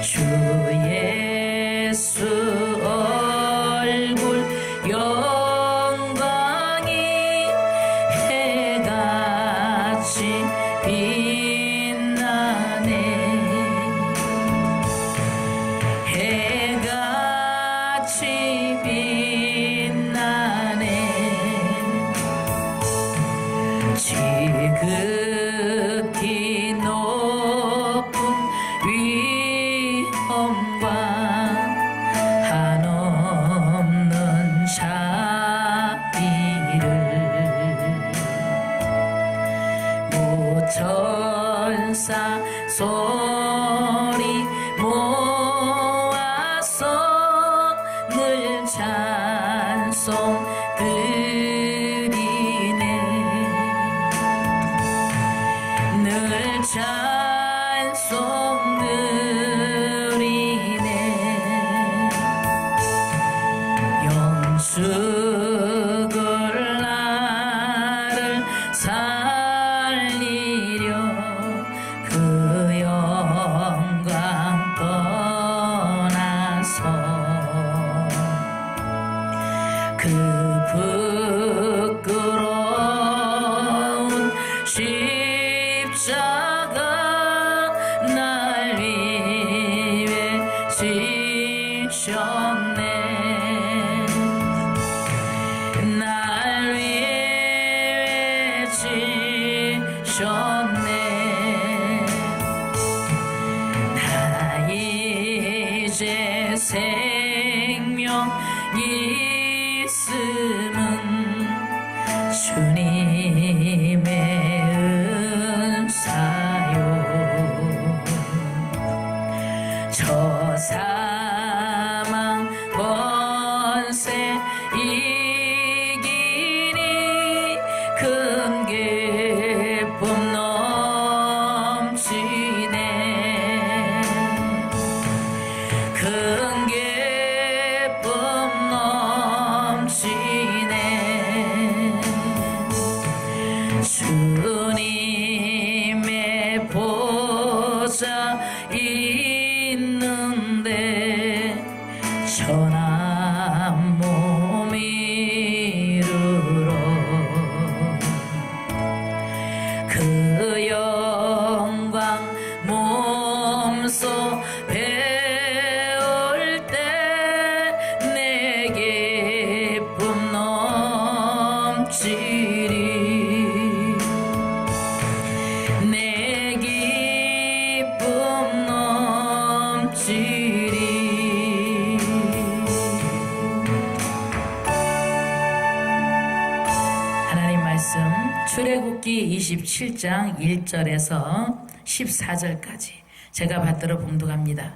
주 예수 얼굴 영광이 해같이 빛나네. 해같이 빛나네. 지극히 높은 위엄과 한없는 자비를 모천사 소리 모아서 늘 찬송 드리네. 늘 찬송 드리네. 영숙을 나를 살리려 그 영광 떠나서 그 부끄러운 십자가 날 위해 지셨네. 날 위해 지셨네. 나 이제 생명 있음은 주님의 은사요. 저 사망 권세 이기니 큰 기쁨 넘치네. 큰 기쁨 넘치네. 주님의 보좌 있는데 천한 몸 이루러 그 영광 몸소 배울 때 내 기쁨 넘치리. 내 기쁨 넘치리. 하나님 말씀 출애굽기 27장 1절에서 14절까지 제가 받들어 봉독합니다.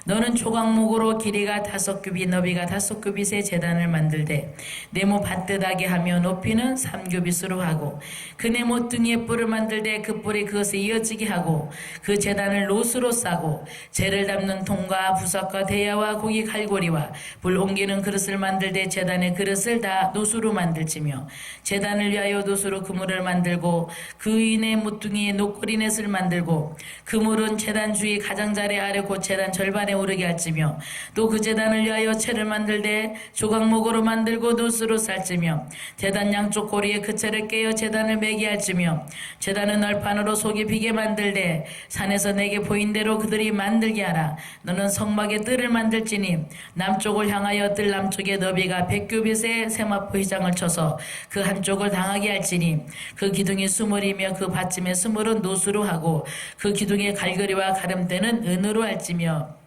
너는 조각목으로 길이가 5규빗 너비가 5규빗의 제단을 만들되 네모 반듯하게 하며 높이는 3규빗으로 하고 그 네모 뚱이에 뿔을 만들되 그 뿔이 그것에 이어지게 하고 그 제단을 노수로 싸고 재를 담는 통과 부석과 대야와 고기 갈고리와 불 옮기는 그릇을 만들되 제단의 그릇을 다 노수로 만들지며 제단을 위하여 노수로 그물을 만들고 그 위에 모퉁이에 녹고리넷을 만들고 그물은 제단 주위 가장자리 아래 곧 제단 절반에 오르게 할지며 또 그 제단을 위하여 채를 만들되 조각목으로 만들고 노수로 쌀지며 제단 양쪽 고리에 그 채를 깨어 제단을 매게 할지며 제단은 널판으로 속이 비게 만들되 산에서 내게 보인 대로 그들이 만들게 하라. 너는 성막에 뜰을 만들지니 남쪽을 향하여 뜰 남쪽의 너비가 100규빗의 세마포 휘장을 쳐서 그 한쪽을 당하게 할지니 그 기둥이 수물이며 그 받침의 수물은 노수로 하고 그 기둥의 갈거리와 가름대는 은으로 할지며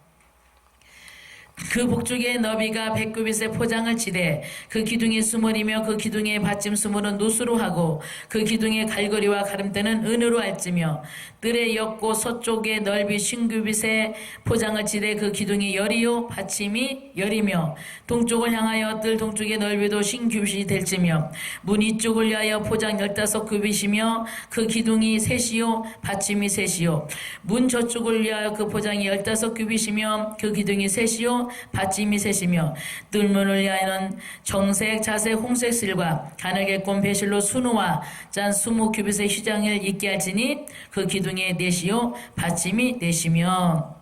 그 복죽의 너비가 100규빗의 포장을 치되 그 기둥이 수물이며 그 기둥의 받침 수물은 노수로 하고 그 기둥의 갈고리와 가름대는 은으로 할지며 뜰의 옆고 서쪽의 넓이 50규빗의 포장을 치되 그 기둥이 열이요 받침이 열이며 동쪽을 향하여 뜰 동쪽의 넓이도 50규빗이 될지며 문 이쪽을 위하여 포장 15규빗이며 그 기둥이 셋이요 받침이 셋이요 문 저쪽을 위하여 그 포장이 15규빗이며 그 기둥이 셋이요 받침이 셋이며 뜰문을 위하여는 정색, 자색, 홍색 실과 가늘게 꼰 배실로 순우와 짠 20규빗의 휘장을 있게 할지니 그 기둥이 넷이요 받침이 넷이며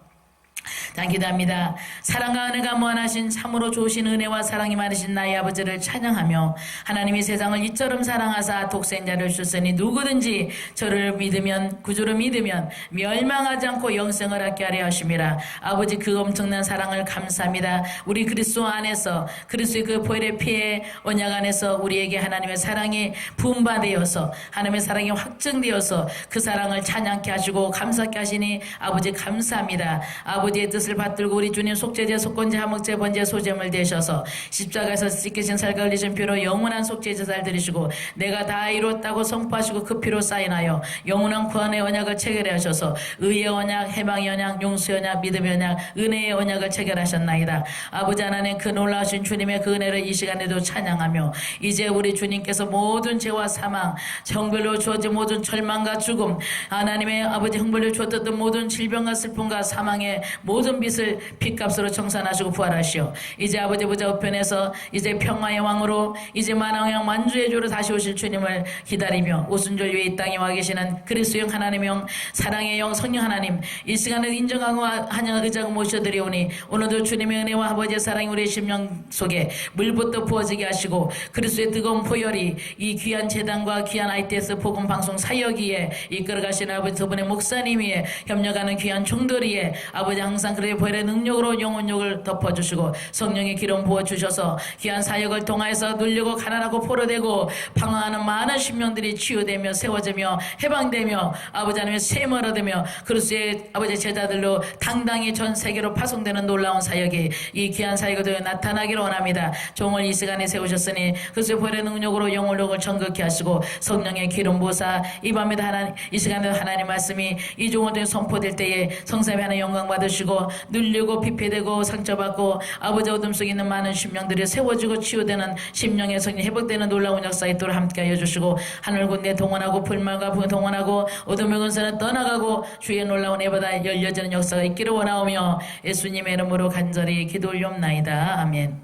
기도합니다. 사랑과 은혜가 무한하신 참으로 좋으신 은혜와 사랑이 많으신 나의 아버지를 찬양하며 하나님이 세상을 이처럼 사랑하사 독생자를 주셨으니 누구든지 저를 믿으면 구주를 믿으면 멸망하지 않고 영생을 얻게 하려 하심이라. 아버지 그 엄청난 사랑을 감사합니다. 우리 그리스도 안에서 그리스도의 그 보혈의 피의 언약 안에서 우리에게 하나님의 사랑이 분바되어서 하나님의 사랑이 확증되어서 그 사랑을 찬양케 하시고 감사케 하시니 아버지 감사합니다. 아버지의 뜻을 받들고 우리 주님 속죄제 속건제 화목제 번제 소제물 되셔서 십자가에서 찢기신 살과 흘리신 피로 영원한 속죄 제사를 드리시고 내가 다 이뤘다고 선포하시고 그 피로 사인하여 영원한 구원의 언약을 체결해 하셔서 의의 언약, 해방의 언약, 용서의 언약, 믿음의 언약, 은혜의 언약을 체결하셨나이다. 아버지 하나님 그 놀라우신 주님의 그 은혜를 이 시간에도 찬양하며 이제 우리 주님께서 모든 죄와 사망, 형벌로 주어진 모든 절망과 죽음, 하나님의 아버지 형벌로 주었던 모든 질병과 슬픔과 사망의 모든 빚을 빚값으로 청산하시고 부활하시오. 이제 아버지 보좌 우편에서 이제 평화의 왕으로 이제 만왕의 왕 만주의 주로 다시 오실 주님을 기다리며 오순절 위에 이 땅에 와 계시는 그리스도의 영 하나님의 영 사랑의 영 성령 하나님 이 시간을 인정하고 한영 의자고 모셔드리오니 오늘도 주님의 은혜와 아버지의 사랑이 우리의 심령 속에 물부터 부어지게 하시고 그리스도의 뜨거운 포열이 이 귀한 재단과 귀한 ITS 복음 방송 사역위에 이끌어가시는 아버지 두 분의 목사님 위에 협력하는 귀한 종들 위에 아버지 항상 그의 보혈의 능력으로 영혼력을 덮어주시고 성령의 기름 부어주셔서 귀한 사역을 통하여서 눌리고 가난하고 포로되고 방황하는 많은 심령들이 치유되며 세워지며 해방되며 아버지 하나님의 셈을 얻으며 그리스도의 아버지 제자들로 당당히 전 세계로 파송되는 놀라운 사역이 이 귀한 사역으로 나타나기를 원합니다. 종을 이 시간에 세우셨으니 그리스도의 보혈의 능력으로 영혼력을 정극케 하시고 성령의 기름 부사 이 밤에도 하나님 이 시간에 하나님 말씀이 이 종을 통해 선포될 때에 성삼위 하나님 영광 받으시고 눌리고 피폐되고 상처받고 아버지 어둠 속에 있는 많은 심령들이 세워지고 치유되는 심령의 성령 회복되는 놀라운 역사 있도록 함께하여 주시고 하늘 군대 동원하고 불말과 동원하고 어둠의 근세는 떠나가고 주의 놀라운 예보다 열려지는 역사가 있기를 원하오며 예수님의 이름으로 간절히 기도 올리옵나이다. 아멘.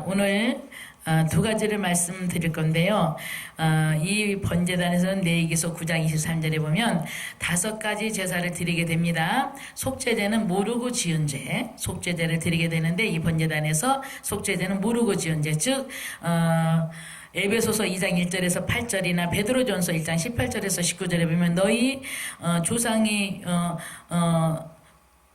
오늘 두 가지를 말씀드릴 건데요. 이 번제단에서는 레위기서 9장 23절에 보면 5가지 제사를 드리게 됩니다. 속죄제는 모르고 지은 죄, 속죄제를 드리게 되는데 이 번제단에서 속죄제는 모르고 지은 죄, 즉 에베소서 2장 1절에서 8절이나 베드로전서 1장 18절에서 19절에 보면 너희 조상이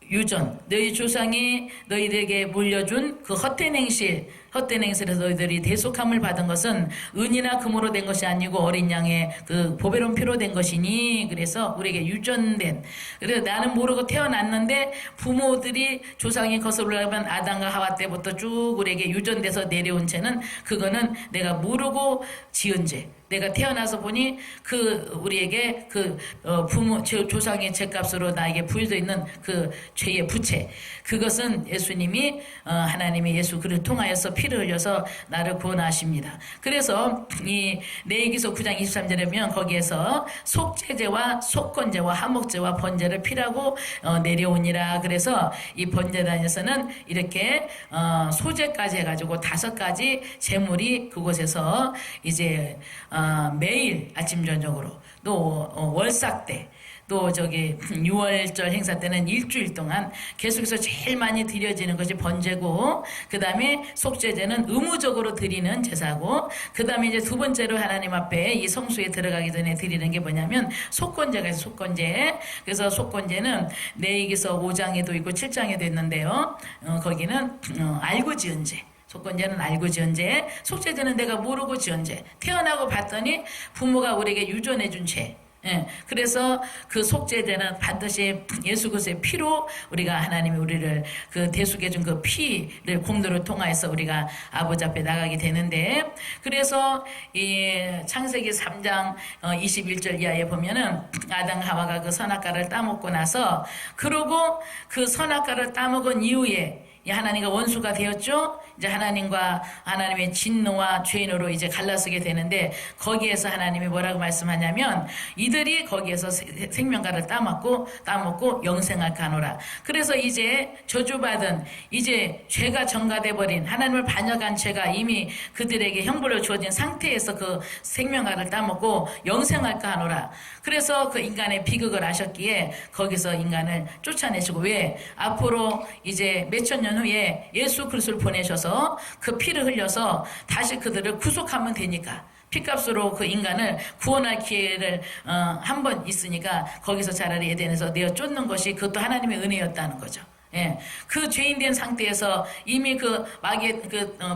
유전, 너희 조상이 너희들에게 물려준 그 헛된 행실에서 너희들이 대속함을 받은 것은 은이나 금으로 된 것이 아니고 어린 양의 그 보배로운 피로 된 것이니 그래서 우리에게 유전된 그래서 나는 모르고 태어났는데 부모들이 조상이 것을 올라가면 아담과 하와 때부터 쭉 우리에게 유전돼서 내려온 죄는 그거는 내가 모르고 지은 죄 내가 태어나서 보니 그 우리에게 그 부모 조상의 죄값으로 나에게 부여져 있는 그 죄의 부채 그것은 예수님이 하나님이 예수 그를 통하여서 피를 흘려서 나를 구원하십니다. 그래서 이 레위기서 9장 23절에 보면 거기에서 속죄제와 속건제와 화목제와 번제를 피라고 내려오니라. 그래서 이 번제단에서는 이렇게 소제까지 해가지고 5가지 제물이 그곳에서 이제 매일 아침 저녁으로 또 월삭 때 또 저기 6월절 행사 때는 일주일 동안 계속해서 제일 많이 드려지는 것이 번제고 그 다음에 속죄제는 의무적으로 드리는 제사고 그 다음에 이제 두 번째로 하나님 앞에 이 성수에 들어가기 전에 드리는 게 뭐냐면 속건제가 있어요. 속건제. 그래서 속건제는 레위기서 5장에도 있고 7장에도 있는데요. 거기는 알고 지은 죄. 속건제는 알고 지은 죄, 속죄제는 내가 모르고 지은 죄. 태어나고 봤더니 부모가 우리에게 유전해 준 죄. 예, 그래서 그 속죄제는 반드시 예수 그리스도의 피로 우리가 하나님이 우리를 그 대속해 준 그 피를 공로를 통하여서 우리가 아버지 앞에 나가게 되는데 그래서 이 창세기 3장 21절 이하에 보면은 아담 하와가 그 선악과를 따먹고 나서 그러고 그 선악과를 따먹은 이후에 이 하나님과 원수가 되었죠. 이제 하나님의 진노와 죄인으로 이제 갈라서게 되는데, 거기에서 하나님이 뭐라고 말씀하냐면 이들이 거기에서 생명과를 따먹고 영생할까 하노라. 그래서 이제 저주받은, 이제 죄가 전가돼 버린, 하나님을 반역한 죄가 이미 그들에게 형벌을 주어진 상태에서 그 생명과를 따먹고 영생할까 하노라. 그래서 그 인간의 비극을 아셨기에 거기서 인간을 쫓아내시고, 왜? 앞으로 이제 몇천 년 후에 예수 그리스도를 보내셔서 그 피를 흘려서 다시 그들을 구속하면 되니까, 피값으로 그 인간을 구원할 기회를 한 번 있으니까 거기서 차라리 에덴에서 내어 쫓는 것이, 그것도 하나님의 은혜였다는 거죠. 예, 그 죄인된 상태에서 이미 그 마귀의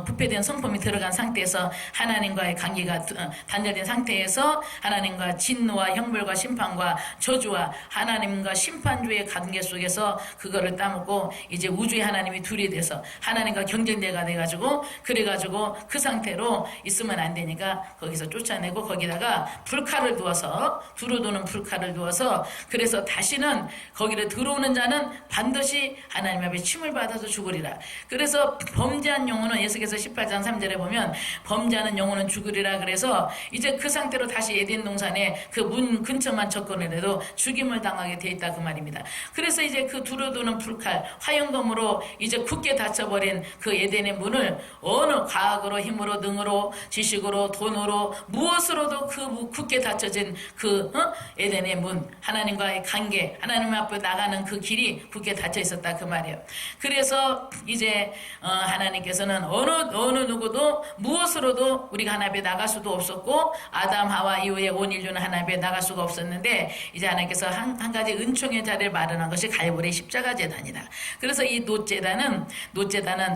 부패된 성품이 들어간 상태에서 하나님과의 관계가 단절된 상태에서 하나님과 진노와 형벌과 심판과 저주와 하나님과 심판주의 관계 속에서 그거를 따먹고 이제 우주의 하나님이 둘이 돼서 하나님과 경쟁대가 돼가지고, 그래가지고 그 상태로 있으면 안 되니까 거기서 쫓아내고, 거기다가 불칼을 두어서, 두루도는 불칼을 두어서, 그래서 다시는 거기를 들어오는 자는 반드시 하나님 앞에 침을 받아서 죽으리라. 그래서 범죄한 영혼은, 예수께서 18장 3절에 보면 범죄하는 영혼은 죽으리라. 그래서 이제 그 상태로 다시 에덴 동산에 그 문 근처만 접근을 해도 죽임을 당하게 돼 있다, 그 말입니다. 그래서 이제 그 두루도는 불칼, 화영검으로 이제 굳게 닫혀버린 그 에덴의 문을 어느 과학으로, 힘으로, 능으로, 지식으로, 돈으로, 무엇으로도 그 굳게 닫혀진 그 에덴의 문, 하나님과의 관계, 하나님 앞에 나가는 그 길이 굳게 닫혀 있었다, 그 말이에요. 그래서 이제 하나님께서는 어느 누구도 무엇으로도 우리가 하나님 앞에 나갈 수도 없었고, 아담 하와 이후에 온 인류는 하나님 앞에 나갈 수가 없었는데, 이제 하나님께서 한 가지 은총의 자리를 마련한 것이 갈보리 십자가 제단이다. 그래서 이 놋제단은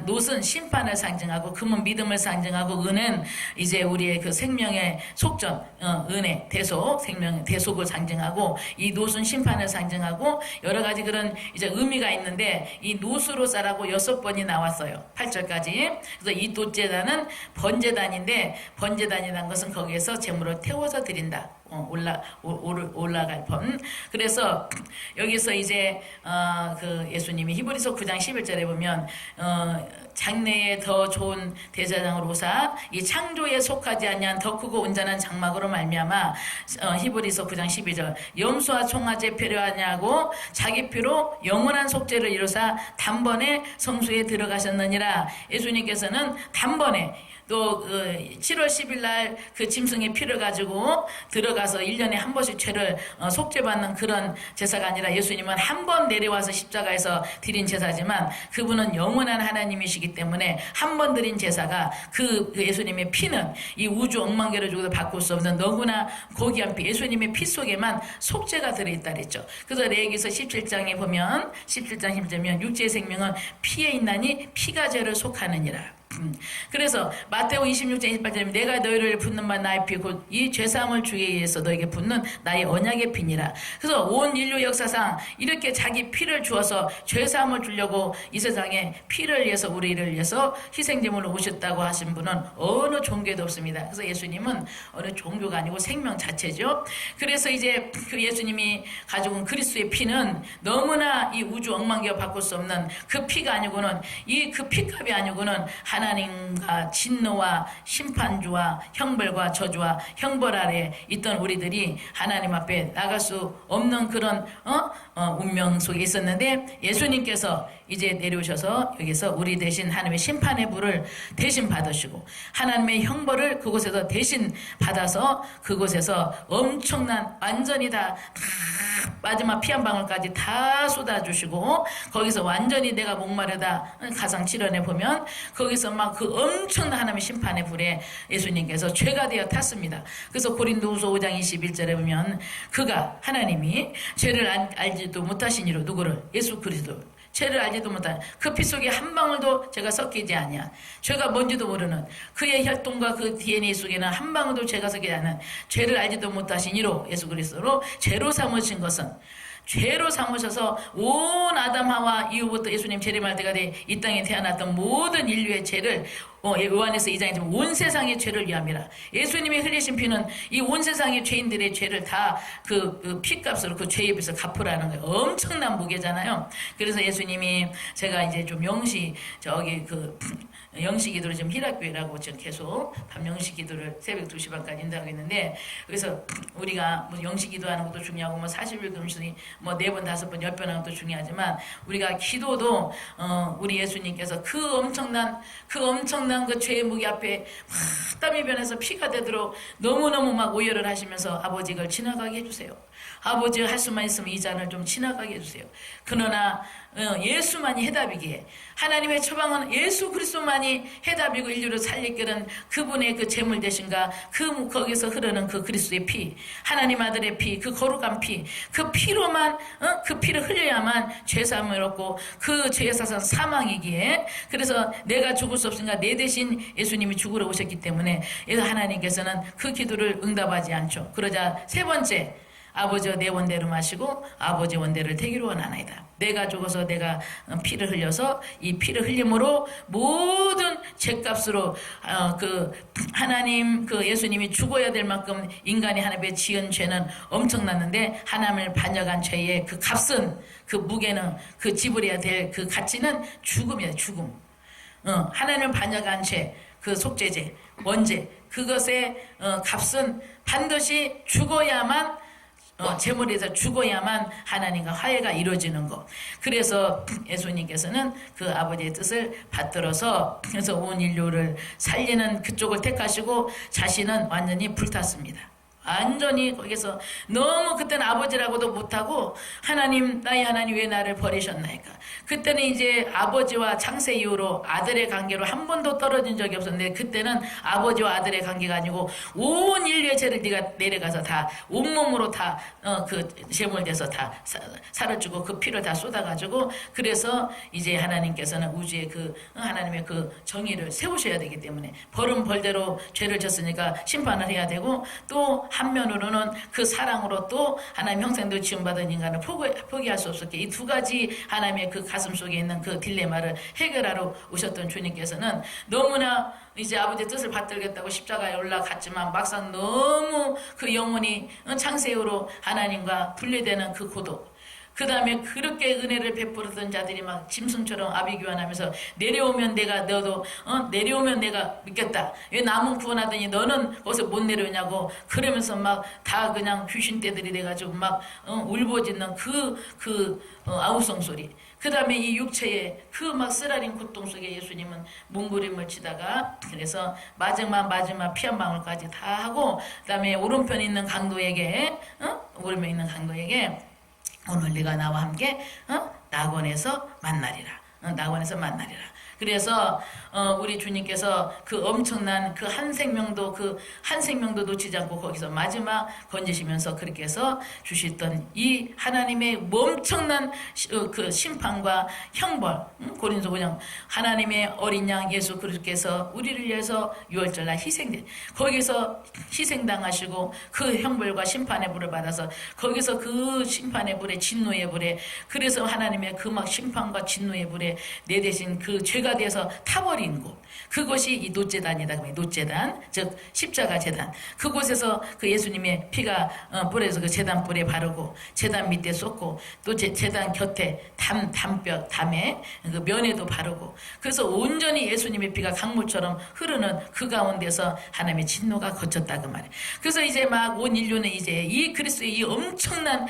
놋은 심판을 상징하고, 금은 믿음을 상징하고, 은은 이제 우리의 그 생명의 속전, 은혜, 대속, 생명의 대속을 상징하고, 이 놋은 심판을 상징하고, 여러 가지 그런 이제 의미가 있는데, 이 놋으로 싸라고 6번이 나왔어요. 8절까지. 그래서 이 놋제단은 번제단인데, 번제단이라는 것은 거기에서 제물을 태워서 드린다. 올라갈 번. 그래서 여기서 이제 그 예수님이 히브리서 9장 11절에 보면 장래에 더 좋은 대제사장으로 오사 이 창조에 속하지 아니한 더 크고 온전한 장막으로 말미암아, 히브리서 9장 12절, 염소와 송아지 필요하냐고 자기 피로 영원한 속죄를 이루사 단번에 성소에 들어가셨느니라. 예수님께서는 단번에, 또 7월 10일 날 그 짐승의 피를 가지고 들어가서 1년에 한 번씩 죄를 속죄받는 그런 제사가 아니라, 예수님은 한 번 내려와서 십자가에서 드린 제사지만 그분은 영원한 하나님이시기 때문에 한 번 드린 제사가, 그 예수님의 피는 이 우주 억만개를 주고도 바꿀 수 없는 너무나 고귀한 피, 예수님의 피 속에만 속죄가 들어있다 그랬죠. 그래서 레위기서 17장에 보면 17장 10절이면 육체의 생명은 피에 있나니 피가 죄를 속하느니라. 그래서 마태오 26장 28절에 내가 너희를 붓는 바 나의 피 곧 이 죄사함을 주기 위해서 너에게 붓는 나의 언약의 피니라. 그래서 온 인류 역사상 이렇게 자기 피를 주어서 죄사함을 주려고 이 세상에 피를 위해서, 우리를 위해서 희생제물로 오셨다고 하신 분은 어느 종교에도 없습니다. 그래서 예수님은 어느 종교가 아니고 생명 자체죠. 그래서 이제 그 예수님이 가지고 온 그리스도의 피는 너무나 이 우주 억만개와 바꿀 수 없는 그 피가 아니고는, 이 그 피값이 아니고는 하나님과 진노와 심판주와 형벌과 저주와 형벌 아래 있던 우리들이 하나님 앞에 나갈 수 없는 그런 운명 속에 있었는데, 예수님께서 이제 내려오셔서 여기서 우리 대신 하나님의 심판의 불을 대신 받으시고 하나님의 형벌을 그곳에서 대신 받아서 그곳에서 엄청난, 완전히 다 마지막 피 한 방울까지 다 쏟아주시고, 거기서 완전히 내가 목마르다 가상 7원에 보면 거기서 막 그 엄청난 하나님의 심판의 불에 예수님께서 죄가 되어 탔습니다. 그래서 고린도후서 5장 21절에 보면 그가, 하나님이 죄를 알지도 못하신 이로, 누구를? 예수 그리스도. 죄를 알지도 못한 그 피 속에 한 방울도 죄가 섞이지 아니한, 죄가 뭔지도 모르는 그의 혈통과 그 DNA 속에는 한 방울도 죄가 섞이지 않은, 죄를 알지도 못하신 이로 예수 그리스도로 죄로 삼으신 것은, 죄로 삼으셔서 온 아담 하와 이후부터 예수님 재림할 때가 돼 이 땅에 태어났던 모든 인류의 죄를 요한에서 2장에 온 세상의 죄를 위함이라. 예수님이 흘리신 피는 이 온 세상의 죄인들의 죄를 다 그 피값으로 그 죄에 비해서 갚으라는 거예요. 엄청난 무게잖아요. 그래서 예수님이 제가 이제 좀 영시 기도를 지금 희락교회라고 지금 계속 밤 영시 기도를 새벽 2시 반까지 인도하고 있는데, 그래서 우리가 뭐 영시 기도하는 것도 중요하고 뭐 40일 금식이 뭐 4번 5번 10번 하는 것도 중요하지만, 우리가 기도도 우리 예수님께서 그 엄청난 그 죄의 무게 앞에 막 땀이 변해서 피가 되도록 너무너무 막 오열을 하시면서 아버지 이걸 지나가게 해주세요. 아버지 할 수만 있으면 이 잔을 좀 지나가게 해주세요. 그러나 예수만이 해답이기에, 하나님의 처방은 예수 그리스도만이 해답이고 인류를 살리기는 그분의 그 제물 되신가, 거기서 흐르는 그 그리스도의 피, 하나님 아들의 피, 그 거룩한 피, 그 피로만 그 피를 흘려야만 죄사함을 얻고, 그 죄의 사상 사망이기에, 그래서 내가 죽을 수 없으니까 내 대신 예수님이 죽으러 오셨기 때문에 하나님께서는 그 기도를 응답하지 않죠. 그러자 세 번째, 아버지와 내 원대로 마시고 아버지 원대를 되기로 원하나이다. 내가 죽어서 내가 피를 흘려서 이 피를 흘림으로 모든 죄값으로 그 하나님 그 예수님이 죽어야 될 만큼 인간이 하나님의 지은 죄는 엄청났는데, 하나님을 반역한 죄의 그 값은, 그 무게는, 그 지불해야 될 그 가치는 죽음이야. 죽음. 하나님을 반역한 죄, 그 속죄죄, 원죄, 그것의 값은 반드시 죽어야만, 제물에서 죽어야만 하나님과 화해가 이루어지는 것. 그래서 예수님께서는 그 아버지의 뜻을 받들어서, 그래서 온 인류를 살리는 그쪽을 택하시고 자신은 완전히 불탔습니다. 완전히 거기서 너무 그때는 아버지라고도 못하고, 하나님, 나의 하나님 왜 나를 버리셨나이까. 그때는 이제 아버지와 창세 이후로 아들의 관계로 한 번도 떨어진 적이 없었는데, 그때는 아버지와 아들의 관계가 아니고 온 인류의 죄를 네가 내려가서 다 온몸으로 다 그 제물돼서 다 살아주고 그 피를 다 쏟아가지고, 그래서 이제 하나님께서는 우주의 그 하나님의 그 정의를 세우셔야 되기 때문에 벌은 벌대로 죄를 졌으니까 심판을 해야 되고, 또 한면으로는 그 사랑으로 또 하나님 형상대로 지음받은 인간을 포기할 수 없었기에 이 두 가지 하나님의 그 가슴 속에 있는 그 딜레마를 해결하러 오셨던 주님께서는 너무나 이제 아버지의 뜻을 받들겠다고 십자가에 올라갔지만, 막상 너무 그 영혼이 창세후로 하나님과 분리되는 그 고독, 그 다음에 그렇게 은혜를 베풀었던 자들이 막 짐승처럼 아비규환하면서 내려오면 내가 믿겠다. 왜 남은 구원하더니 너는 거기서 못 내려오냐고 그러면서 막 다 그냥 귀신떼들이 돼가지고 막 울부짖는 아우성 소리. 그 다음에 이 육체의 그 막 쓰라린 고통 속에 예수님은 몸부림을 치다가, 그래서 마지막 피 한 방울까지 다 하고, 그 다음에 오른편에 있는 강도에게 오늘 네가 나와 함께 낙원에서 만나리라. 낙원에서 만나리라. 그래서 우리 주님께서 그 엄청난 그 한 생명도 놓치지 않고 거기서 마지막 건지시면서 그렇게 해서 주셨던 이 하나님의 엄청난 그 심판과 형벌, 고린도 그냥 하나님의 어린 양 예수 그리스도께서 우리를 위해서 유월절날 희생된, 거기서 희생당하시고 그 형벌과 심판의 불을 받아서 거기서 그 심판의 불에, 진노의 불에, 그래서 하나님의 그 막 심판과 진노의 불에 내 대신 그 죄가 되어서 타버린 곳, 그것이 이 놋제단이다. 놋제단, 즉 십자가 제단. 그곳에서 그 예수님의 피가 뿔에서 그 제단 뿔에 바르고 제단 밑에 쏟고, 또 제단 곁에 담에 그 면에도 바르고, 그래서 온전히 예수님의 피가 강물처럼 흐르는 그 가운데서 하나님의 진노가 거쳤다 그 말이에요. 그래서 이제 막 온 인류는 이제 이 그리스도의 이 엄청난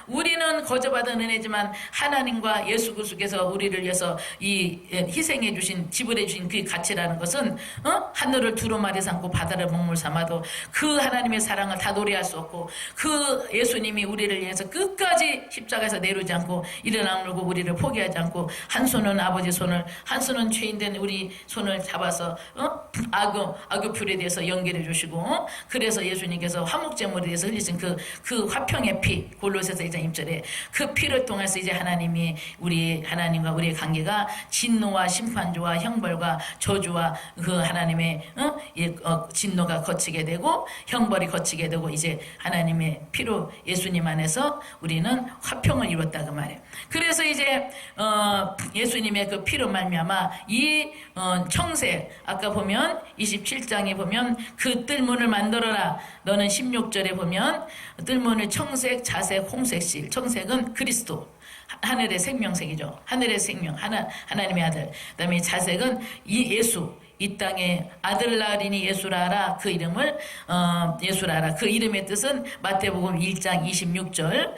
우리는 거저받은 은혜지만 하나님과 예수 그리스도께서 우리를 위해서 이 희생해 주신, 지불해 주신 그 가치라는 것은 하늘을 두루마리 삼고 바다를 먹물 삼아도 그 하나님의 사랑을 다 노래할 수 없고, 그 예수님이 우리를 위해서 끝까지 십자가에서 내려오지 않고 일어나 물고 우리를 포기하지 않고, 한 손은 아버지 손을, 한 손은 죄인된 우리 손을 잡아서 악의 대해서 연결해 주시고, 그래서 예수님께서 화목제물에 대해서 흘리신 그 화평의 피, 골로새서 1장 1절에 그 피를 통해서 이제 하나님이 우리 하나님과 우리의 관계가 진노와 심판주와 형벌과 저주와 그 하나님의 진노가 거치게 되고 형벌이 거치게 되고 이제 하나님의 피로 예수님 안에서 우리는 화평을 이뤘다 그 말이에요. 그래서 이제 예수님의 그 피로 말미암아 이 청색 아까 보면 27장에 보면 그 뜰문을 만들어라. 너는 16절에 보면 뜰문을 청색, 자색, 홍색실. 청색은 그리스도. 하늘의 생명색이죠. 하늘의 생명, 하나님의 아들. 그 다음에 자색은 이 예수. 이 땅에 아들 낳으리니 예수라 하라. 그 이름을 예수라 하라. 그 이름의 뜻은 마태복음 1장 26절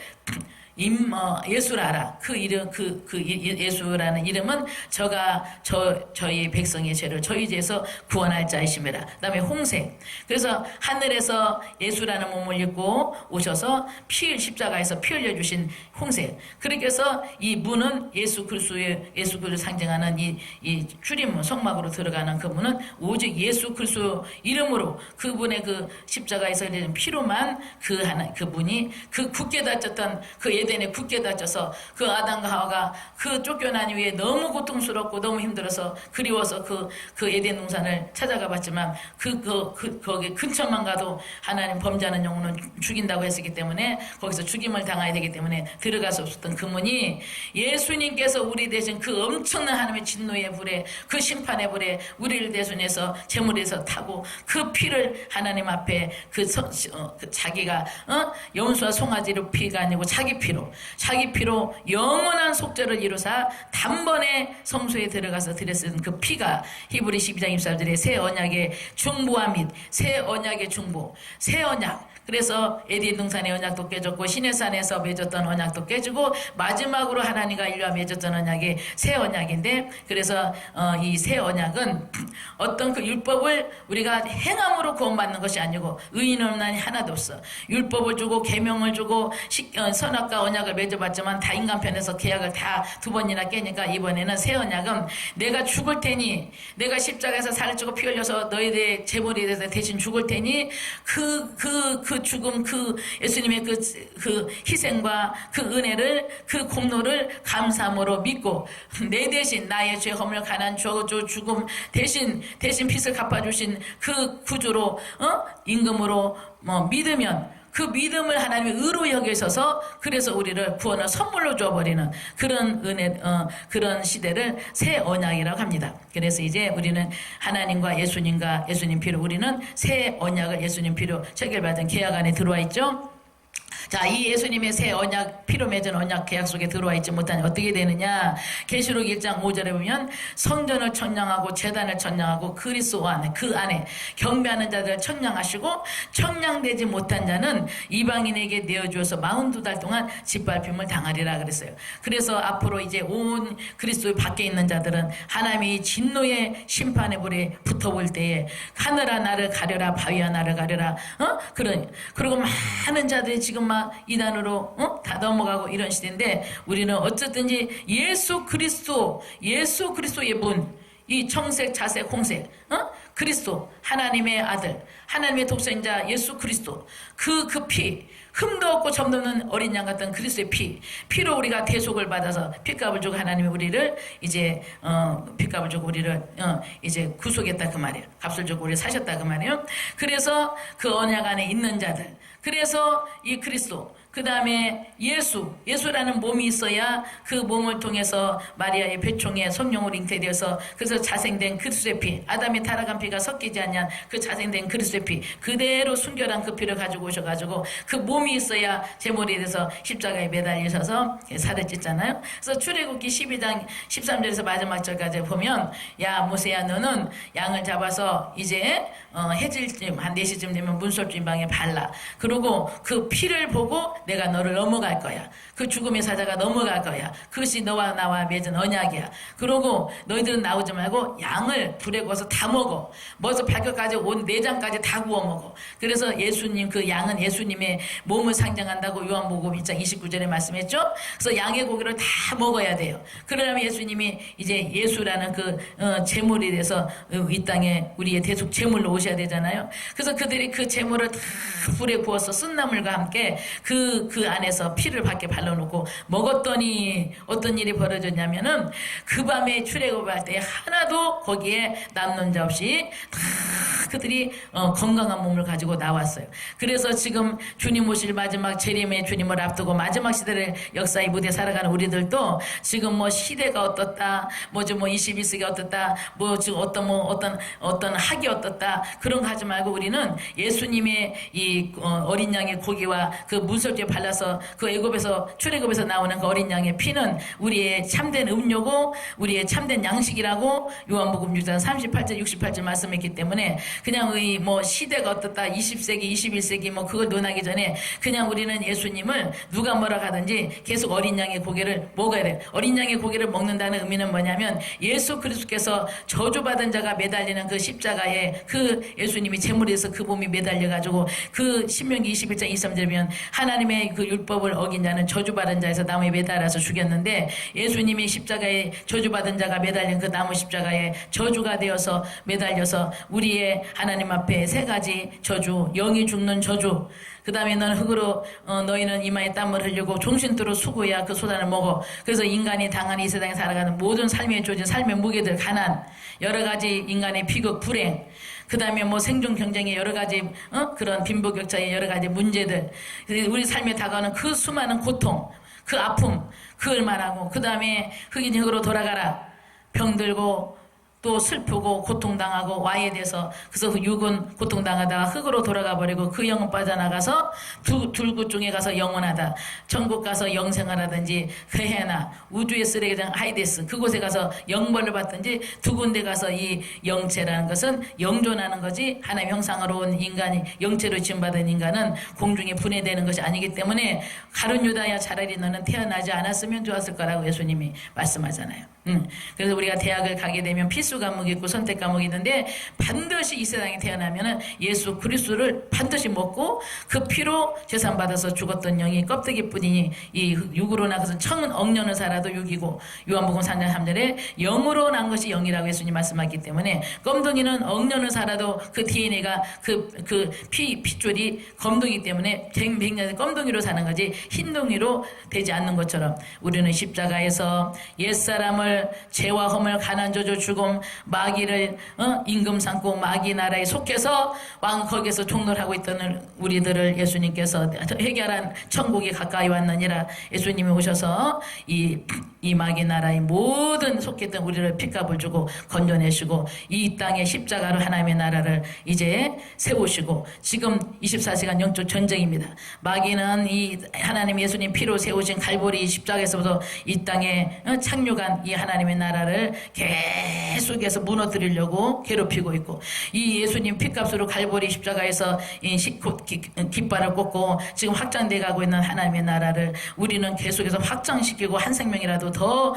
예수라라. 그 이름, 예수라는 이름은 저희 백성의 죄를 저희 죄에서 구원할 자이심이라. 그 다음에 홍색. 그래서 하늘에서 예수라는 몸을 입고 오셔서 십자가에서 피 흘려주신 홍색. 그렇게 해서 이 문은 예수 그리스도를 상징하는 이 출입문, 성막으로 들어가는 그 문은 오직 예수 그리스도 이름으로 그분의 그 십자가에서 흘린 피로만 그 문이 그 굳게 닫혔던 그 에덴에 굳게 닫혀서 그 아담과 하와가 그 쫓겨난 이후에 너무 고통스럽고 너무 힘들어서 그리워서 그 에덴 동산을 찾아가 봤지만 거기 근처만 가도 하나님 범죄하는 영혼은 죽인다고 했었기 때문에 거기서 죽임을 당해야 되기 때문에 들어갈 수 없었던 그 문이 예수님께서 우리 대신 그 엄청난 하나님의 진노의 불에 그 심판의 불에 우리를 대신해서 제물에서 타고 그 피를 하나님 앞에 자기가 염소와 송아지로 피가 아니고 자기 피로 영원한 속죄를 이루사 단번에 성소에 들어가서 드렸은 그 피가 히브리 12장 24절에 새 언약의 중보와 및 새 언약의 중보, 새 언약. 그래서 에덴 동산의 언약도 깨졌고 시내산에서 맺었던 언약도 깨지고 마지막으로 하나님과 인류와 맺었던 언약이 새 언약인데 그래서 이 새 언약은 어떤 그 율법을 우리가 행함으로 구원받는 것이 아니고 의인 없는 한 하나도 없어. 율법을 주고 계명을 주고 선악과 언약을 맺어봤지만 다 인간 편에서 계약을 다 2번이나 깨니까 이번에는 새 언약은 내가 죽을 테니 내가 십자가에서 살을 찌고 피 흘려서 너희들의 제물에 대해서 대신 죽을 테니 그 죽음, 그 예수님의 그 희생과 그 은혜를, 그 공로를 감사함으로 믿고 내 대신 나의 죄, 허물, 가난, 죽음 대신 빚을 갚아주신 그 구주로 임금으로 믿으면 그 믿음을 하나님의 의로 여기셔서 그래서 우리를 구원을 선물로 줘버리는 그런 은혜, 그런 시대를 새 언약이라고 합니다. 그래서 이제 우리는 하나님과 예수님 피로 우리는 새 언약을 예수님 피로 체결받은 계약 안에 들어와 있죠. 자, 이 예수님의 새 언약, 피로 맺은 언약 계약 속에 들어와 있지 못하니 어떻게 되느냐. 계시록 1장 5절에 보면 성전을 천냥하고 제단을 천냥하고 그리스도 안에 그 안에 경배하는 자들을 천냥하시고 천냥되지 못한 자는 이방인에게 내어주어서 42달 동안 짓밟힘을 당하리라 그랬어요. 그래서 앞으로 이제 온 그리스도 밖에 있는 자들은 하나님이 진노의 심판의 불에 붙어볼 때에 하늘아 나를 가려라 바위아 나를 가려라 그리고 많은 자들이 지금 막 이단으로 다 넘어가고 이런 시대인데 우리는 어쨌든지 예수 그리스도의 문, 이 청색, 자색, 홍색, 그리스도, 하나님의 아들, 하나님의 독생자 예수 그리스도, 그 피, 흠도 없고 점도 없는 어린 양 같은 그리스도의 피로 우리가 대속을 받아서 핏값을 주고 하나님이 우리를 이제 핏값을 주고 우리를 이제 구속했다 그 말이에요. 값을 주고 우리를 사셨다 그 말이에요. 그래서 그 언약 안에 있는 자들, 그래서 이 그리스도, 그 다음에 예수라는 몸이 있어야 그 몸을 통해서 마리아의 배총에 성령으로 잉태되어서 그래서 자생된 그리스도의 피, 아담의 타락한 피가 섞이지 않냐 그 자생된 그리스도의 피, 그대로 순결한 그 피를 가지고 오셔가지고 그 몸이 있어야 제물이 돼서 십자가에 매달리셔서 살을 찢잖아요. 그래서 출애굽기 12장 13절에서 마지막 절까지 보면 야 모세야 너는 양을 잡아서 이제 해질쯤 한 4시쯤 되면 문설주인 방에 발라. 그리고 그 피를 보고 내가 너를 넘어갈 거야. 그 죽음의 사자가 넘어갈 거야. 그것이 너와 나와 맺은 언약이야. 그러고 너희들은 나오지 말고 양을 불에 구워서 다 먹어. 먹어서 발끝까지 온 내장까지 다 구워 먹어. 그래서 예수님 그 양은 예수님의 몸을 상징한다고 요한복음 1장 29절에 말씀했죠. 그래서 양의 고기를 다 먹어야 돼요. 그러려면 예수님이 이제 예수라는 그 제물이 돼서 이 땅에 우리의 대속 제물로 오셔야 되잖아요. 그래서 그들이 그 제물을 다 불에 구워서 쓴나물과 함께 그 그 안에서 피를 밖에 발라놓고 먹었더니 어떤 일이 벌어졌냐면은 그 밤에 출애굽할 때 하나도 거기에 남는 자 없이 다 그들이 건강한 몸을 가지고 나왔어요. 그래서 지금 주님 오실 마지막 재림의 주님을 앞두고 마지막 시대를 역사의 무대 살아가는 우리들도 지금 뭐 시대가 어떻다, 뭐지 뭐 21세기가 어떻다, 뭐 지금 어떤 학이 어떻다 그런 거 하지 말고 우리는 예수님의 이 어린 양의 고기와 그 문설주에 발라서 그 애굽에서 출애굽에서 나오는 그 어린 양의 피는 우리의 참된 음료고 우리의 참된 양식이라고 요한복음 6장 38절 68절 말씀했기 때문에 그냥 이 뭐 시대가 어떻다 20세기 21세기 뭐 그걸 논하기 전에 그냥 우리는 예수님을 누가 뭐라 하든지 계속 어린 양의 고기를 먹어야 돼. 어린 양의 고기를 먹는다는 의미는 뭐냐면 예수 그리스도께서 저주받은 자가 매달리는 그 십자가에 그 예수님이 제물에서 그 몸이 매달려 가지고 그 신명기 21장 23절에 보면 하나님의 그 율법을 어긴 자는 저주받은 자에서 나무에 매달아서 죽였는데 예수님이 십자가에 저주받은 자가 매달린 그 나무 십자가에 저주가 되어서 매달려서 우리의 하나님 앞에 세 가지 저주, 영이 죽는 저주, 그 다음에 너는 흙으로 너희는 이마에 땀을 흘리고 종신토록 수고해야 그 소단을 먹어. 그래서 인간이 당한 이 세상에 살아가는 모든 삶의 조짐, 삶의 무게들, 가난, 여러 가지 인간의 비극, 불행, 그 다음에 뭐 생존 경쟁의 여러 가지 그런 빈부격차의 여러 가지 문제들, 우리 삶에 다가오는 그 수많은 고통, 그 아픔, 그걸 말하고 그 다음에 흑인 흙으로 돌아가라. 병들고 또 슬프고 고통당하고 와에 대해서 그래서 그 육은 고통당하다가 흙으로 돌아가 버리고 그 영은 빠져나가서 둘곳 중에 가서 영원하다. 천국 가서 영생을 하든지 그해나 우주의 쓰레기장 하이데스 그곳에 가서 영벌을 받든지 두 군데 가서 이 영체라는 것은 영존하는 거지 하나님 형상으로 온 인간이 영체로 지음받은 인간은 공중에 분해되는 것이 아니기 때문에 가룟 유다야 차라리 너는 태어나지 않았으면 좋았을 거라고 예수님이 말씀하잖아요. 그래서 우리가 대학을 가게 되면 필수 과목이 있고 선택 과목이 있는데 반드시 이 세상에 태어나면은 예수 그리스도를 반드시 먹고 그 피로 제산받아서 죽었던 영이 껍데기뿐이니 이 육으로 나 것은 청은 억년을 살아도 육이고 요한복음 3장 3절에 영으로 난 것이 영이라고 예수님 말씀하기 때문에 검둥이는 억년을 살아도 그 DNA가 그 핏줄이 검둥이기 때문에 100년의 검둥이로 사는 거지 흰둥이로 되지 않는 것처럼 우리는 십자가에서 옛사람을 죄와 허물 가난 저주 죽음 마귀를 임금 삼고 마귀 나라에 속해서 왕 거기에서 종놀하고 있던 우리들을 예수님께서 해결한 천국이 가까이 왔느니라. 예수님이 오셔서 이 마귀 나라의 모든 속했던 우리를 핏값을 주고 건져내시고 이 땅에 십자가로 하나님의 나라를 이제 세우시고 지금 24시간 영적 전쟁입니다. 마귀는 이 하나님 예수님 피로 세우신 갈보리 십자가에서부터 이 땅에 착륙한 이 하나님의 나라를 계속해서 무너뜨리려고 괴롭히고 있고 이 예수님 핏값으로 갈보리 십자가에서 깃발을 꽂고 지금 확장돼 가고 있는 하나님의 나라를 우리는 계속해서 확장시키고 한 생명이라도 더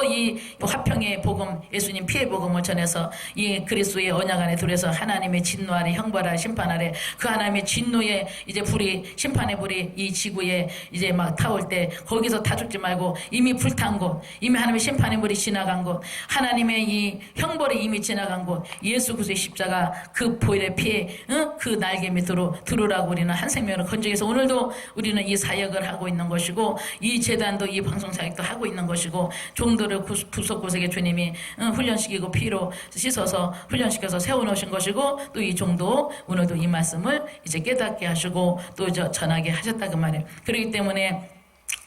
이 화평의 복음 예수님 피의 복음을 전해서 이 그리스도의 언약 안에 들어서 하나님의 진노 아래 형벌 아래 심판 아래 그 하나님의 진노의 이제 불이 심판의 불이 이 지구에 이제 막 타올 때 거기서 다 죽지 말고 이미 불탄 곳 이미 하나님의 심판의 불이 지나간 곳 하나님의 이 형벌이 이미 지나간 곳 예수 그리스도의 십자가 그 보혈의 피에 그 날개 밑으로 들어오라고 우리는 한 생명을 건져서 오늘도 우리는 이 사역을 하고 있는 것이고 이 재단도 이 방송 사역도 하고 있는 것이고 종들을 구석구석에 주님이 훈련시키고 피로 씻어서 훈련시켜서 세워놓으신 것이고 또 이 종도 오늘도 이 말씀을 이제 깨닫게 하시고 또 전하게 하셨다 그 말이에요. 그렇기 때문에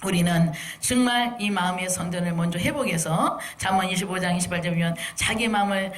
우리는 정말 이 마음의 성전을 먼저 회복해서 잠언 25장 28절 보면 자기 마음을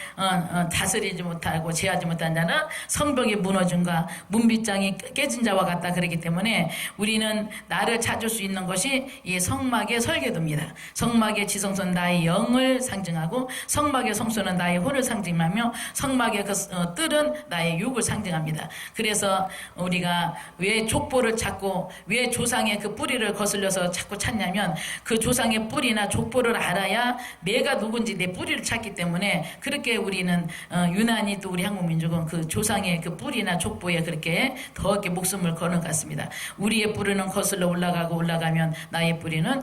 다스리지 못하고 제하지 못한 자는 성벽이 무너짐과 문빗장이 깨진 자와 같다 그러기 때문에 우리는 나를 찾을 수 있는 것이 이 성막의 설계도입니다. 성막의 지성소는 나의 영을 상징하고 성막의 성소는 나의 혼을 상징하며 성막의 그 뜰은 나의 육을 상징합니다. 그래서 우리가 왜 족보를 찾고 왜 조상의 그 뿌리를 거슬려서 자꾸 찾냐면 그 조상의 뿌리나 족보를 알아야 내가 누군지 내 뿌리를 찾기 때문에 그렇게 우리는 유난히 또 우리 한국 민족은 그 조상의 그 뿌리나 족보에 그렇게 더 이렇게 목숨을 거는 것 같습니다. 우리의 뿌리는 거슬러 올라가고 올라가면 나의 뿌리는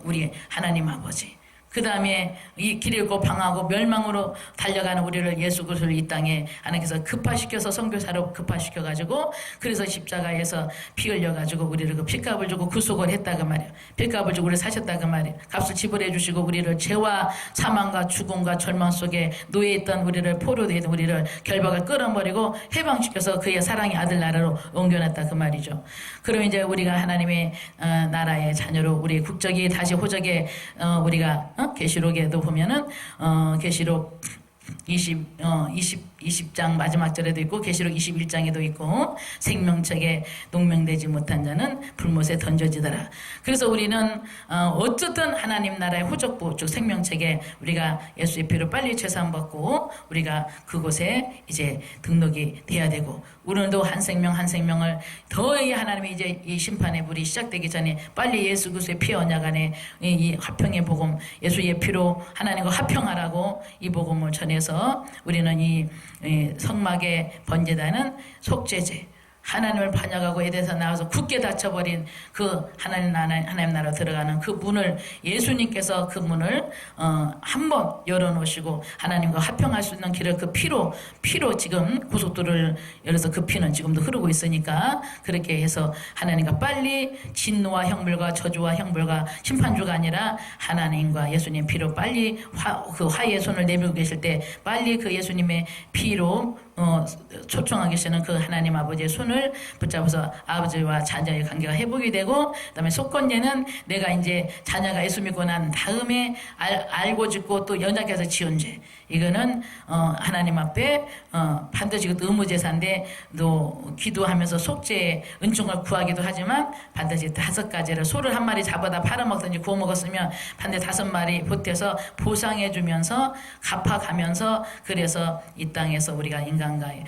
우리 하나님 아버지 그 다음에 이 길이 없고 방하고 멸망으로 달려가는 우리를 예수 그리스도를 이 땅에 하나님께서 급파시켜서 선교사로 급파시켜가지고 그래서 십자가에서 피 흘려가지고 우리를 그 핏값을 주고 구속을 했다고 말이에요. 핏값을 주고 우리를 사셨다고 말이에요. 값을 지불해 주시고 우리를 죄와 사망과 죽음과 절망 속에 놓여있던 우리를 포로되어 있던 우리를 결박을 끌어버리고 해방시켜서 그의 사랑의 아들 나라로 옮겨놨다 그 말이죠. 그럼 이제 우리가 하나님의 나라의 자녀로 우리 국적이 다시 호적에 우리가 계시록에도 보면은 계시록 20장 마지막 절에도 있고 계시록 21장에도 있고 생명책에 농명되지 못한 자는 불못에 던져지더라. 그래서 우리는 어쨌든 하나님 나라의 호적부 즉 생명책에 우리가 예수의 피로 빨리 죄사함받고 우리가 그곳에 이제 등록이 돼야 되고 오늘도 한 생명 한 생명을 더히 하나님의 이제 이 심판의 불이 시작되기 전에 빨리 예수 그리스도의 피 언약 안에 이 화평의 복음 예수의 피로 하나님과 화평하라고 이 복음을 전해서 우리는 이 성막에 번제단은 속죄제 하나님을 반역하고 에덴에서 나와서 굳게 닫혀버린 그 하나님 나라로 들어가는 그 문을 예수님께서 그 문을 한번 열어놓으시고 하나님과 화평할 수 있는 길을 그 피로 지금 고속도로를 열어서 그 피는 지금도 흐르고 있으니까 그렇게 해서 하나님과 빨리 진노와 형벌과 저주와 형벌과 심판주가 아니라 하나님과 예수님 피로 빨리 그 화의 손을 내밀고 계실 때 빨리 그 예수님의 피로 초청하고 계시는 그 하나님 아버지의 손을 붙잡아서 아버지와 자녀의 관계가 회복이 되고 그다음에 속건제는 내가 이제 자녀가 예수 믿고 난 다음에 알고 짓고 또 연약해서 지은 죄 이거는 하나님 앞에 반드시 그 의무제사인데 또 기도하면서 속죄의 은총을 구하기도 하지만 반드시 5가지를 소를 한 마리 잡아다 팔아먹든지 구워 먹었으면 반드시 5마리 보태서 보상해주면서 갚아가면서 그래서 이 땅에서 우리가 인간과의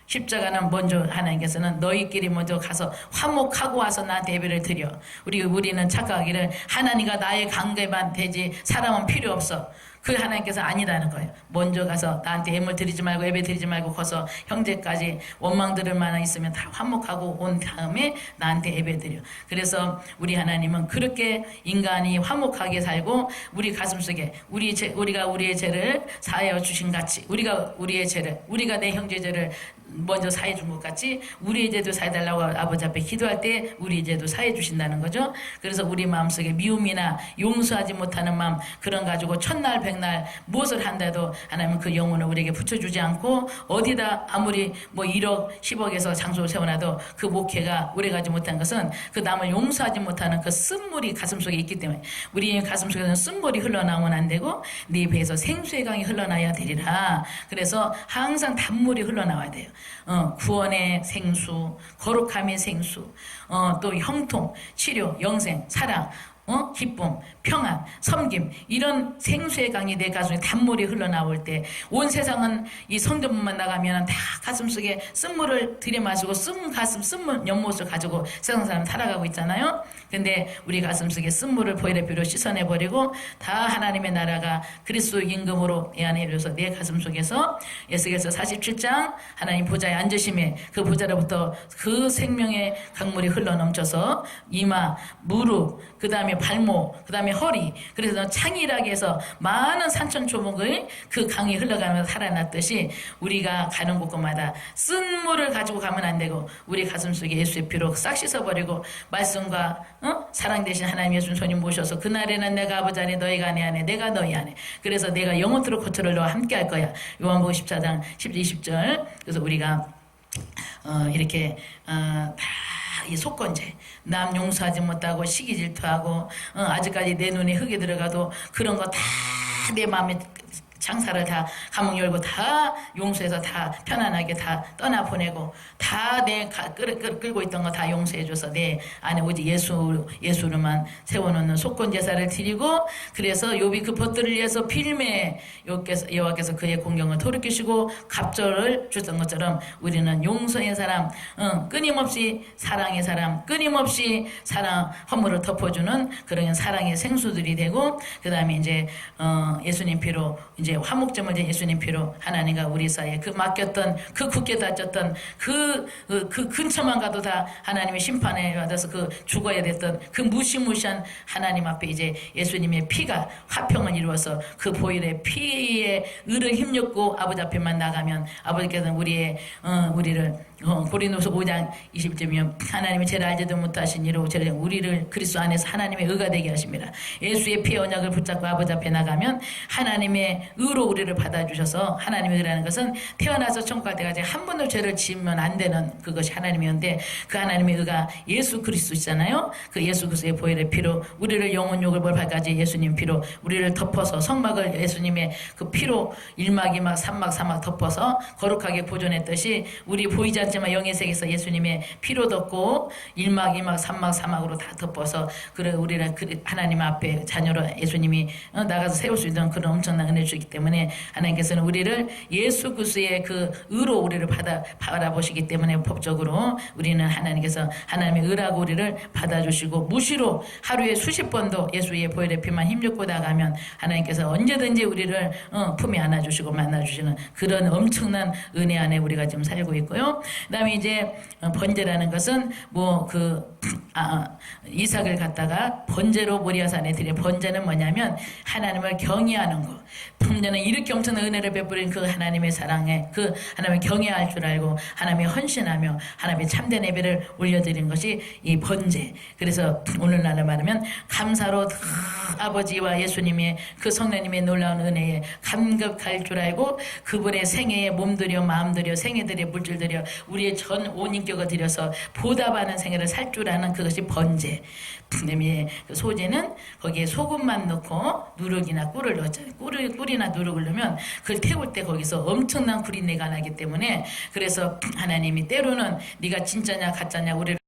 십자가는 먼저 하나님께서는 너희끼리 먼저 가서 화목하고 와서 나한테 예배를 드려. 우리는 착각하기를 하나님과 나의 관계만 되지 사람은 필요 없어. 그 하나님께서 아니라는 거예요. 먼저 가서 나한테 예물 드리지 말고 예배 드리지 말고 거서 형제까지 원망 들을 만한 있으면 다 화목하고 온 다음에 나한테 예배 드려. 그래서 우리 하나님은 그렇게 인간이 화목하게 살고 우리 가슴속에 우리가 우리의 죄를 사하여 주신 같이 우리가 내 형제 죄를 먼저 사해 준 것 같이 우리의 죄도 사해달라고 아버지 앞에 기도할 때 우리의 죄도 사해 주신다는 거죠. 그래서 우리 마음속에 미움이나 용서하지 못하는 마음 그런 가지고 첫날 백날 무엇을 한다도 하나님은 그 영혼을 우리에게 붙여주지 않고 어디다 아무리 뭐 1억 10억에서 장소를 세워놔도 그 목회가 오래가지 못한 것은 그 남을 용서하지 못하는 그 쓴물이 가슴속에 있기 때문에 우리 가슴속에는 쓴물이 흘러나오면 안 되고 네 배에서 생수의 강이 흘러나야 되리라. 그래서 항상 단물이 흘러나와야 돼요. 구원의 생수, 거룩함의 생수, 또 형통, 치료, 영생, 사랑, 기쁨, 평안, 섬김 이런 생수의 강이 내 가슴에 단물이 흘러나올 때 온 세상은 이 성전문만 나가면 다 가슴속에 쓴물을 들이마시고 쓴물 연못을 가지고 세상 사람 살아가고 있잖아요. 근데 우리 가슴속에 쓴물을 보혈의 씻어내버리고 다 하나님의 나라가 그리스도 임금으로 내 안에 이르러서 내 가슴속에서 에스겔서 47장 하나님 보좌에 앉으심에 그 보좌로부터 그 생명의 강물이 흘러넘쳐서 이마, 무릎, 그 다음에 발목, 그 다음에 허리 그래서 창이라게 해서 많은 산천초목의 그 강이 흘러가면서 살아났듯이 우리가 가는 곳곳마다 쓴 물을 가지고 가면 안 되고 우리 가슴속에 예수의 피로 싹 씻어버리고 말씀과 사랑 대신 하나님 예수님 손님 모셔서 그날에는 내가 아버지 안에 너희가 내 안에 내가 너희 안에 그래서 내가 영원토록 겉으로 너와 함께 할 거야. 요한복음 14장 10절 그래서 우리가 이렇게 다 이 속건제 남 용서하지 못하고 시기 질투하고 아직까지 내 눈에 흙이 들어가도 그런 거 다 내 마음에 장사를 다 감옥 열고 다 용서해서 다 편안하게 다 떠나보내고 다 내 끌고 있던 거 다 용서해줘서 내 안에 오직 예수로만 세워놓는 속건제사를 드리고 그래서 욥이 그 벗들을 위해서 필매 여호와께서 그의 공경을 돌이키시고 갑절을 주던 것처럼 우리는 용서의 사람 끊임없이 사랑의 사람 끊임없이 사랑 허물을 덮어주는 그런 사랑의 생수들이 되고 그 다음에 이제 예수님 피로 이제 이제 화목제물 이제 예수님 피로 하나님과 우리 사이에 그 맡겼던 그 굳게 다쳤던 그 근처만 가도 다 하나님의 심판에 받아서 그 죽어야 됐던 그 무시무시한 하나님 앞에 이제 예수님의 피가 화평을 이루어서 그 보혈의 피에 의를 힘입고 아버지 앞에만 나가면 아버지께서는 우리를 고린도서 5장 20절이면 하나님이 죄를 알지도 못하신 이로 죄를 우리를 그리스도 안에서 하나님의 의가 되게 하십니다. 예수의 피의 언약을 붙잡고 아버지 앞에 나가면 하나님의 의로 우리를 받아주셔서 하나님의 의라는 것은 태어나서 천국 갈 때까지 한 번도 죄를 지으면 안 되는 그것이 하나님이었는데 그 하나님의 의가 예수 그리스도시잖아요. 그 예수 그리스도의 보혈의 피로 우리를 영혼욕을 벌팔까지 예수님 피로 우리를 덮어서 성막을 예수님의 그 피로 1막 2막 3막 4막 덮어서 거룩하게 보존했듯이 우리 보이지 않지만 영의 세계에서 예수님의 피로 덮고 1막 2막 3막 4막으로 다 덮어서 그래 우리를 하나님 앞에 자녀로 예수님이 나가서 세울 수 있는 그런 엄청난 은혜 주시기 때문에 하나님께서는 우리를 예수 그리스도의 그 의로 우리를 바라보시기 때문에 법적으로 우리는 하나님께서 하나님의 의라고 우리를 받아주시고 무시로 하루에 수십 번도 예수의 보혈의 피만 힘입고 나가면 하나님께서 언제든지 우리를 품에 안아주시고 만나주시는 그런 엄청난 은혜 안에 우리가 지금 살고 있고요. 그다음에 이제 번제라는 것은 이삭을 갖다가 번제로 모리아산에 드린 번제는 뭐냐면 하나님을 경외하는 거. 번제는 이렇게 엄청난 은혜를 베푸린 그 하나님의 사랑에 그 하나님을 경외할 줄 알고 하나님의 헌신하며 하나님의 참된 예배를 올려드린 것이 이 번제. 그래서 오늘날로 말하면 감사로 아버지와 예수님의 그 성령님의 놀라운 은혜에 감격할 줄 알고 그분의 생애에 몸들여 마음들여 생애들여 물질들여 우리의 전 온 인격을 들여서 보답하는 생애를 살 줄 아는 그것이 번제. 그다음에 그 소제는 거기에 소금만 넣고 누룩이나 꿀을 넣었잖아요. 꿀이나 누룩을 넣으면 그걸 태울 때 거기서 엄청난 구린내가 나기 때문에 그래서 하나님이 때로는 네가 진짜냐 가짜냐 우리를